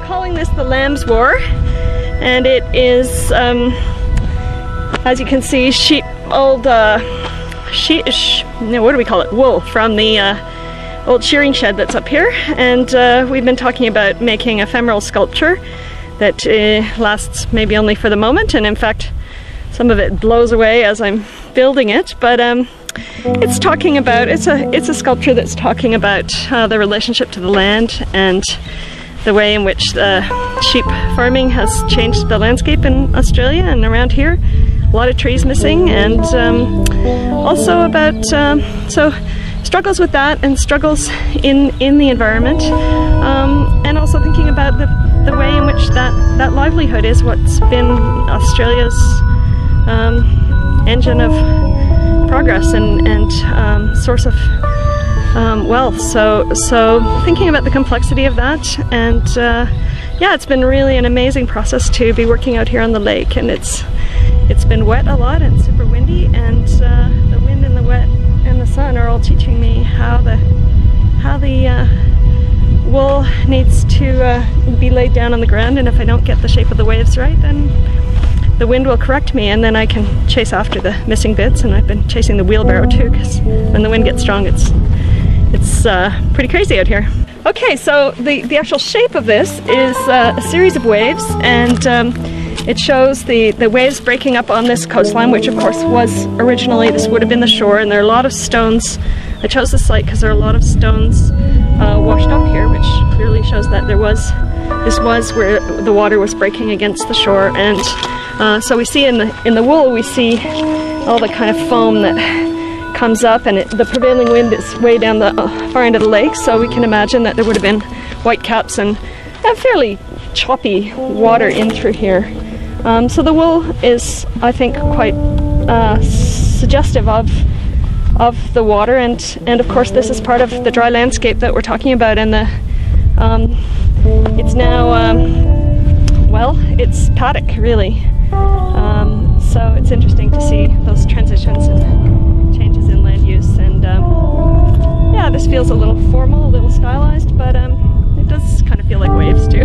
calling this the Lamb's War, and it is, as you can see, what do we call it? Wool from the old shearing shed that's up here, and we've been talking about making ephemeral sculpture that lasts maybe only for the moment, and in fact some of it blows away as I'm building it, but it's talking about, it's a sculpture that's talking about the relationship to the land and the way in which the sheep farming has changed the landscape in Australia and around here. A lot of trees missing, and also about so struggles with that and struggles in the environment, and also thinking about the way in which that livelihood is what's been Australia's engine of progress and source of wealth. So thinking about the complexity of that, and yeah, it's been really an amazing process to be working out here on the lake, and it's been wet a lot and super windy, and the wind and the wet and the sun are all teaching me how the wool needs to be laid down on the ground, and if I don't get the shape of the waves right, then the wind will correct me, and then I can chase after the missing bits. And I've been chasing the wheelbarrow too, because when the wind gets strong, it's pretty crazy out here. Okay, so the actual shape of this is a series of waves, and it shows the waves breaking up on this coastline, which of course was originally, this would have been the shore, and there are a lot of stones. I chose this site because there are a lot of stones washed up here, which clearly shows that this was where the water was breaking against the shore. And so we see in the wool, we see all the kind of foam that comes up, and the prevailing wind is way down the far end of the lake, so we can imagine that there would have been white caps and a fairly choppy water in through here. So the wool is, I think, quite suggestive of the water, and of course this is part of the dry landscape that we're talking about, and it's now well, it's paddock really, so it's interesting to see those transitions and changes in land use, and yeah, this feels a little formal, a little stylized, but it does kind of feel like waves too.